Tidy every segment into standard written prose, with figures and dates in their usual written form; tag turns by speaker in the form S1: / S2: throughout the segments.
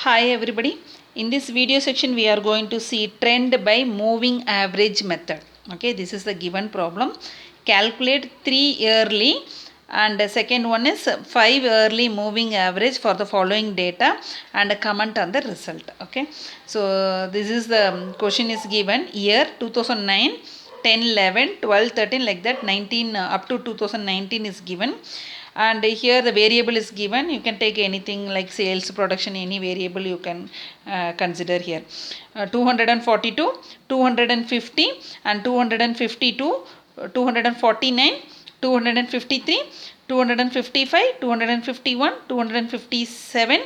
S1: Hi everybody. In this video section we are going to see trend by moving average method. Okay, this is the given problem. Calculate 3 yearly and the second one is 5 yearly moving average for the following data and comment on the result. Okay, so this is the question is given year 2009, 10, 11, 12, 13 like that 19 up to 2019 is given. And here the variable is given. You can take anything like sales, production, any variable you can consider here. 242, 250 and 252, 249, 253, 255, 251, 257,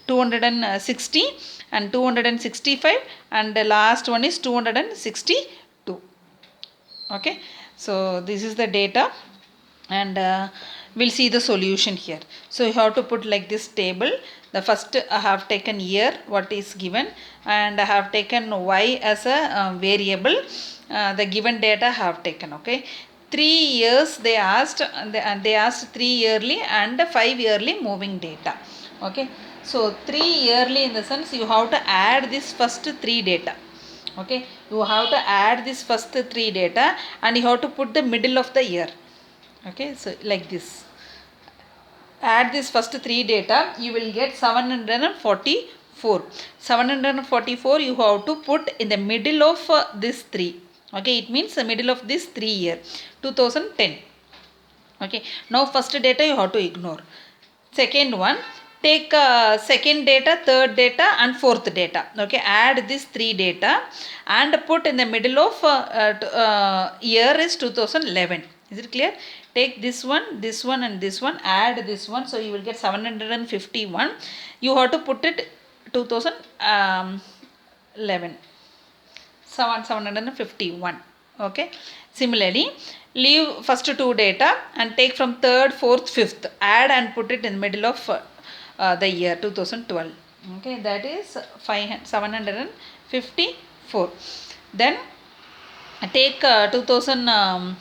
S1: 260 and 265 and the last one is 262. Okay, so this is the data and we'll see the solution here. So you have to put like this table. The first I have taken year what is given and I have taken y as a variable. The given data I have taken. Okay, 3 years they asked and they asked 3 yearly and 5 yearly moving data. Okay, so 3 yearly in the sense you have to add this first 3 data. Okay, you have to add this first 3 data and you have to put the middle of the year. Okay, so like this, add this first 3 data, you will get 744. 744 you have to put in the middle of this 3. Okay, it means the middle of this 3 year 2010. Okay, now first data you have to ignore. Second one, take second data, third data and fourth data. Okay, add this 3 data and put in the middle of year is 2011. Is it clear? Take this one and this one, add this one, so you will get 751. You have to put it 2011. 751. Okay, similarly leave first 2 data and take from third, fourth, fifth, add and put it in the middle of the year 2012. Okay, that is 754. Then take 49,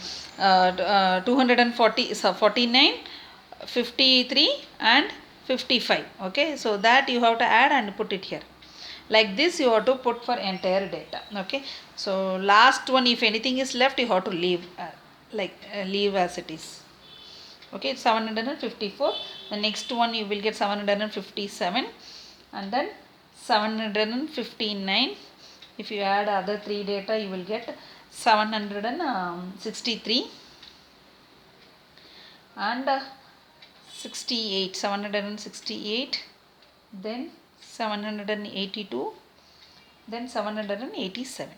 S1: 53 and 55. Okay, so that you have to add and put it here. Like this you have to put for entire data. Okay, so last one if anything is left you have to leave leave as it is. Okay, 754. The next one you will get 757 and then 759. If you add other 3 data you will get 763 and 68, 768, then 782, then 787.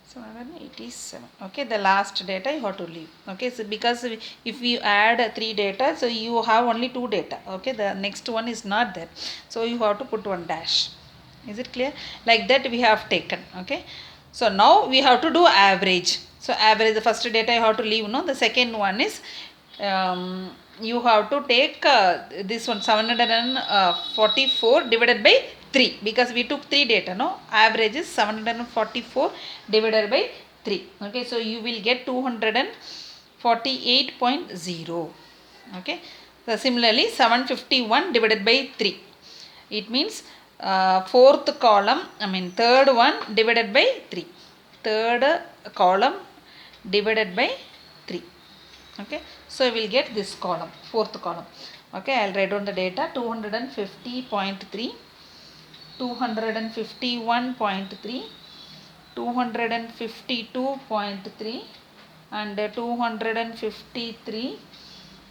S1: 787. Okay, the last data you have to leave. Okay, so because if you add 3 data, so you have only 2 data. Okay, the next one is not there, so you have to put one dash. Is it clear? Like that we have taken. Okay, so now we have to do average. So average, the first data you have to leave. No, the second one is you have to take this one 744 divided by 3 because we took 3 data. No, average is 744 divided by 3. Okay, so you will get 248.0. Okay, so similarly 751 divided by 3, it means fourth column, third one divided by 3, third column divided by 3. Okay, so we will get this column, fourth column. Okay, I will write down the data. 250.3, 251.3, 252.3 and 253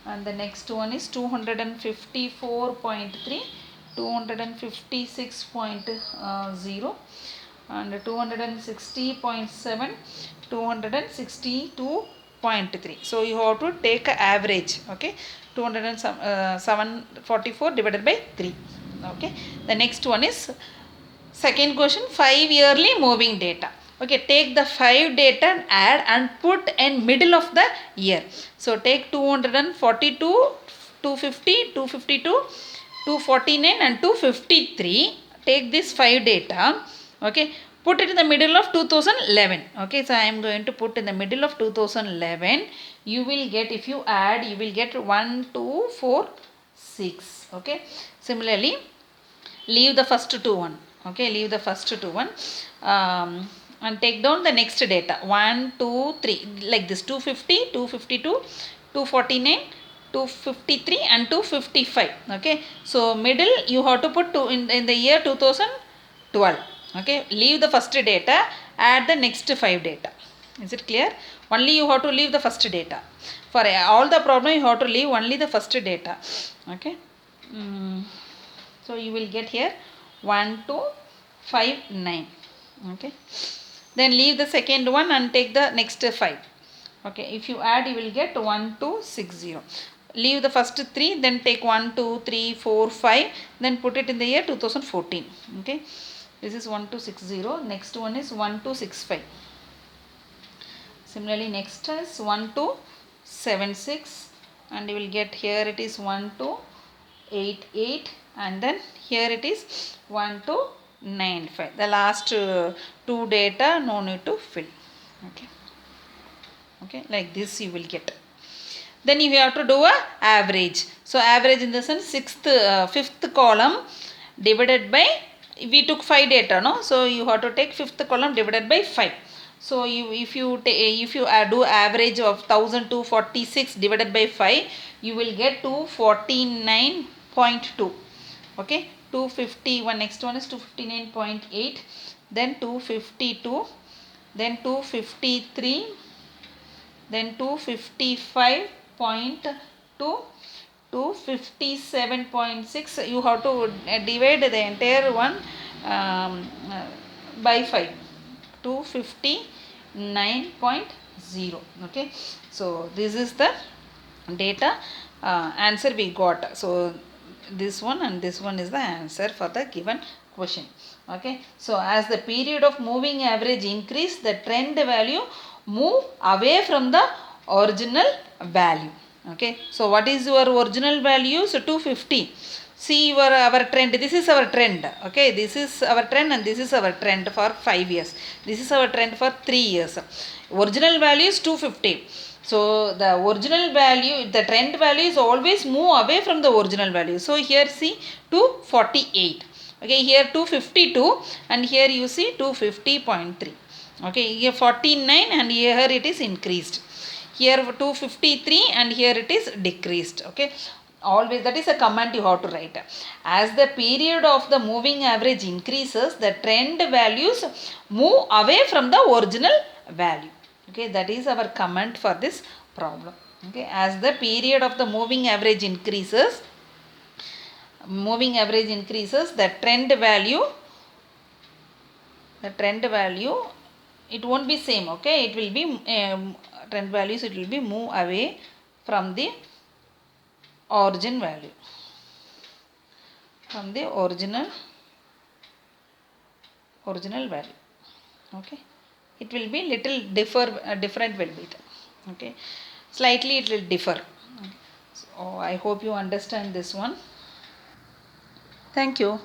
S1: and the next one is 254.3, 256.0 and 260.7, 262.3. So you have to take an average. Okay, 744 divided by 3. Okay, the next one is second question, 5 yearly moving data. Okay, take the 5 data and add and put in middle of the year. So take 242, 250, 252, 249 and 253. Take this 5 data. Okay, put it in the middle of 2011. Okay, so I am going to put in the middle of 2011. You will get, if you add, you will get 1, 2, 4, 6. Okay, similarly leave the first two one. Okay, leave the first two one, and take down the next data 1 2 3 like this: 250, 252, 249, 253 and 255. Okay, so middle you have to put two in the year 2012. Okay, leave the first data, add the next 5 data. Is it clear? Only you have to leave the first data. For all the problem you have to leave only the first data. Okay. So you will get here 1 2 5 9. Okay, then leave the second one and take the next 5. Okay, if you add you will get 1 2 6 0. Leave the first 3, then take 1 2 3 4 5, then put it in the year 2014. Okay, this is 1 2 6 0. Next one is 1 2 6 5. Similarly, next is 1 2 7 6, and you will get here it is 1 2 8 8, and then here it is 1 2 9 5. The last two data no need to fill. Okay, okay, like this you will get. Then you have to do a average. So average in the sense fifth column divided by, we took 5 data, no? So you have to take fifth column divided by 5. So if you do average of 1246 divided by 5, you will get 249.2. Okay, 251. Next one is 259.8. Then 252. Then 253. Then 255.2. 257.6. You have to divide the entire one by 5. 259.0. Okay, so this is the data answer we got. So this one and this one is the answer for the given question. Okay, so as the period of moving average increase, the trend value move away from the original value. Okay, so what is your original value? So 250. See our trend. This is our trend. Okay, this is our trend and this is our trend for 5 years. This is our trend for 3 years. Original value is 250. So the original value, the trend value is always move away from the original value. So here see 248. Okay, here 252 and here you see 250.3. Okay, here 49 and here it is increased. Here 253 and here it is decreased. Okay, always that is a comment you have to write. As the period of the moving average increases, the trend values move away from the original value. Okay, that is our comment for this problem. Okay, as the period of the moving average increases, the trend value it won't be same. Okay, it will be trend values, it will be move away from the origin value, from the original value. Okay, it will be little different will be. Okay, slightly it will differ. So I hope you understand this one. Thank you.